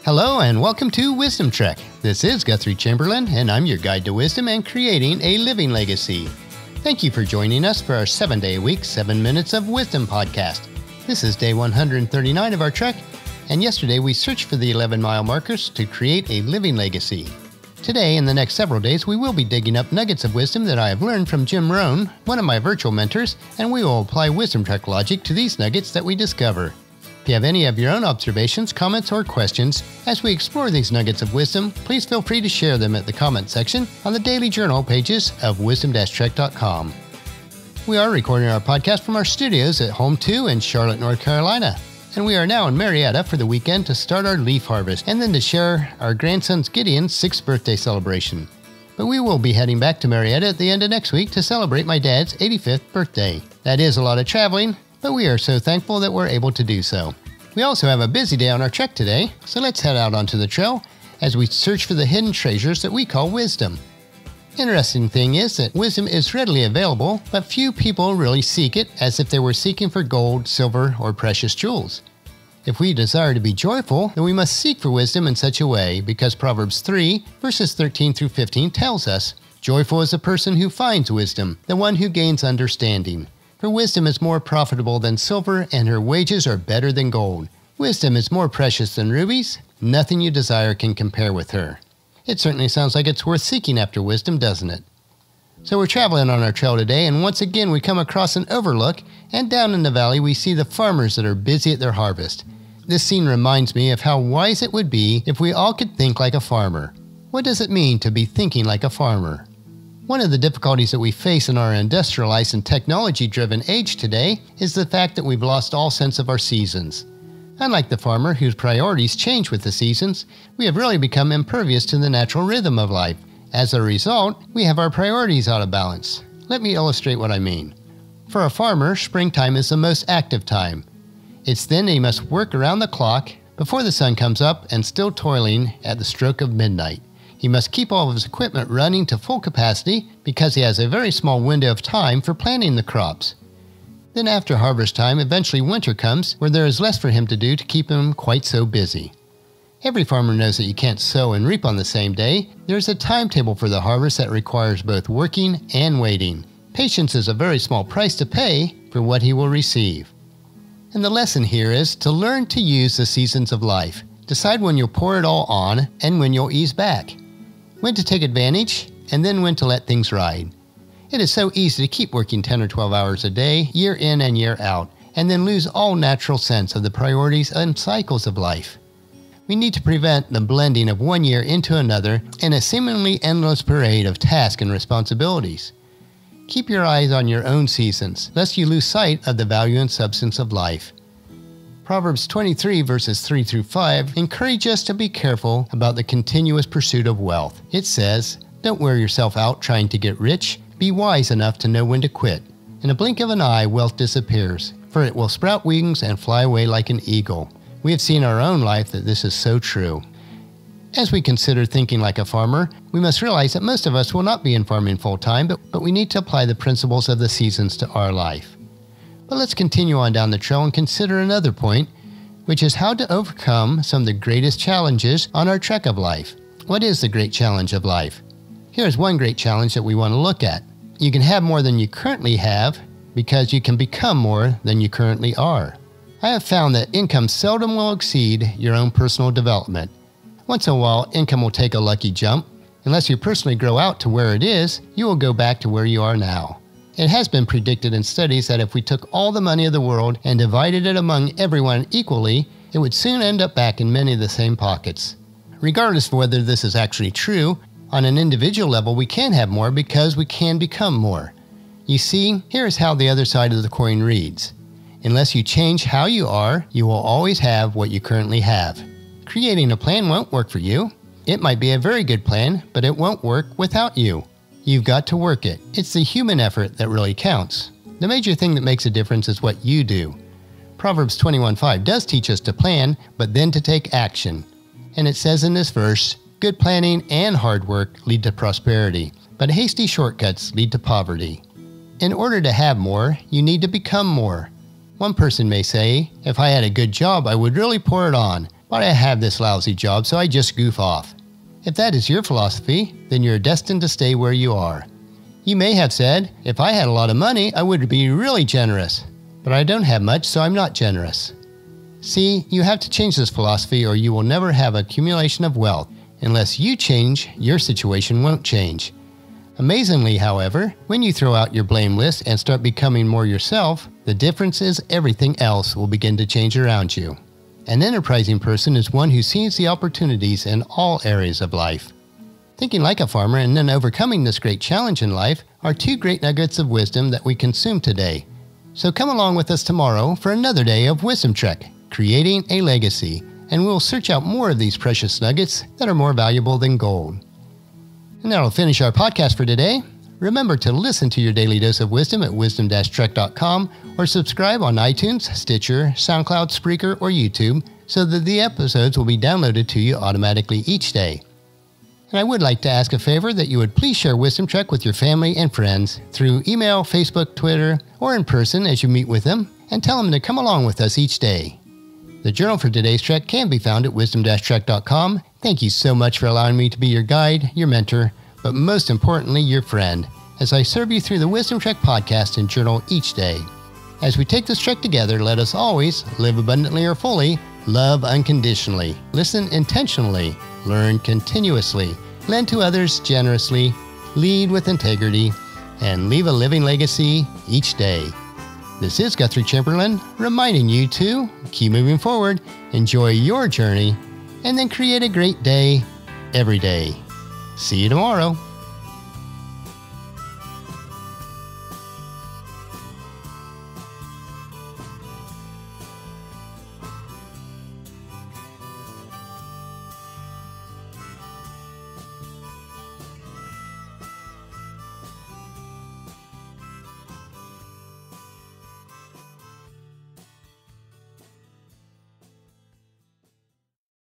Hello and welcome to Wisdom Trek. This is Guthrie Chamberlain and I'm your guide to wisdom and creating a living legacy. Thank you for joining us for our 7-day-a-week, 7 Minutes of Wisdom podcast. This is day 139 of our trek, and yesterday we searched for the 11-mile markers to create a living legacy. Today, in the next several days, we will be digging up nuggets of wisdom that I have learned from Jim Rohn, one of my virtual mentors, and we will apply Wisdom Trek logic to these nuggets that we discover. If you have any of your own observations, comments, or questions as we explore these nuggets of wisdom, please feel free to share them at the comment section on the daily journal pages of wisdom-trek.com. We are recording our podcast from our studios at Home 2 in Charlotte, North Carolina. And we are now in Marietta for the weekend to start our leaf harvest and then to share our grandson's Gideon's 6th birthday celebration. But we will be heading back to Marietta at the end of next week to celebrate my dad's 85th birthday. That is a lot of traveling, but we are so thankful that we're able to do so. We also have a busy day on our trek today, so let's head out onto the trail as we search for the hidden treasures that we call wisdom. Interesting thing is that wisdom is readily available, but few people really seek it as if they were seeking for gold, silver, or precious jewels. If we desire to be joyful, then we must seek for wisdom in such a way, because Proverbs 3, verses 13 through 15 tells us, "Joyful is the person who finds wisdom, the one who gains understanding. For wisdom is more profitable than silver, and her wages are better than gold. Wisdom is more precious than rubies. Nothing you desire can compare with her." It certainly sounds like it's worth seeking after wisdom, doesn't it? So we're traveling on our trail today, and once again we come across an overlook, and down in the valley we see the farmers that are busy at their harvest. This scene reminds me of how wise it would be if we all could think like a farmer. What does it mean to be thinking like a farmer? One of the difficulties that we face in our industrialized and technology-driven age today is the fact that we've lost all sense of our seasons. Unlike the farmer whose priorities change with the seasons, we have really become impervious to the natural rhythm of life. As a result, we have our priorities out of balance. Let me illustrate what I mean. For a farmer, springtime is the most active time. It's then that he must work around the clock before the sun comes up and still toiling at the stroke of midnight. He must keep all of his equipment running to full capacity because he has a very small window of time for planting the crops. Then after harvest time, eventually winter comes where there is less for him to do to keep him quite so busy. Every farmer knows that you can't sow and reap on the same day. There's a timetable for the harvest that requires both working and waiting. Patience is a very small price to pay for what he will receive. And the lesson here is to learn to use the seasons of life. Decide when you'll pour it all on and when you'll ease back. When to take advantage and then when to let things ride. It is so easy to keep working 10 or 12 hours a day, year in and year out, and then lose all natural sense of the priorities and cycles of life. We need to prevent the blending of one year into another in a seemingly endless parade of tasks and responsibilities. Keep your eyes on your own seasons, lest you lose sight of the value and substance of life. Proverbs 23 verses 3 through 5 encourage us to be careful about the continuous pursuit of wealth. It says, "Don't wear yourself out trying to get rich. Be wise enough to know when to quit. In a blink of an eye, wealth disappears, for it will sprout wings and fly away like an eagle." We have seen in our own life that this is so true. As we consider thinking like a farmer, we must realize that most of us will not be in farming full-time, but we need to apply the principles of the seasons to our life. But let's continue on down the trail and consider another point, which is how to overcome some of the greatest challenges on our trek of life. What is the great challenge of life? Here's one great challenge that we want to look at. You can have more than you currently have because you can become more than you currently are. I have found that income seldom will exceed your own personal development. Once in a while, income will take a lucky jump. Unless you personally grow out to where it is, you will go back to where you are now. It has been predicted in studies that if we took all the money of the world and divided it among everyone equally, it would soon end up back in many of the same pockets. Regardless of whether this is actually true, on an individual level, we can have more because we can become more. You see, here's how the other side of the coin reads. Unless you change how you are, you will always have what you currently have. Creating a plan won't work for you. It might be a very good plan, but it won't work without you. You've got to work it. It's the human effort that really counts. The major thing that makes a difference is what you do. Proverbs 21:5 does teach us to plan, but then to take action. And it says in this verse, "Good planning and hard work lead to prosperity, but hasty shortcuts lead to poverty." In order to have more, you need to become more. One person may say, "If I had a good job, I would really pour it on. but I have this lousy job, so I just goof off. If that is your philosophy, then you're destined to stay where you are. You may have said, if I had a lot of money, I would be really generous. But I don't have much, so I'm not generous. See, you have to change this philosophy or you will never have accumulation of wealth. Unless you change, your situation won't change. Amazingly, however, when you throw out your blame list and start becoming more yourself, the difference is everything else will begin to change around you. An enterprising person is one who sees the opportunities in all areas of life. Thinking like a farmer and then overcoming this great challenge in life are two great nuggets of wisdom that we consume today. So come along with us tomorrow for another day of Wisdom Trek, Creating a Legacy, and we'll search out more of these precious nuggets that are more valuable than gold. And that'll finish our podcast for today. Remember to listen to your daily dose of wisdom at wisdom-trek.com or subscribe on iTunes, Stitcher, SoundCloud, Spreaker, or YouTube so that the episodes will be downloaded to you automatically each day. And I would like to ask a favor that you would please share Wisdom Trek with your family and friends through email, Facebook, Twitter, or in person as you meet with them, and tell them to come along with us each day. The journal for today's trek can be found at wisdom-trek.com. Thank you so much for allowing me to be your guide, your mentor, but most importantly, your friend, as I serve you through the Wisdom Trek podcast and journal each day. As we take this trek together, let us always live abundantly or fully, love unconditionally, listen intentionally, learn continuously, lend to others generously, lead with integrity, and leave a living legacy each day. This is Guthrie Chamberlain, reminding you to keep moving forward, enjoy your journey, and then create a great day every day. See you tomorrow.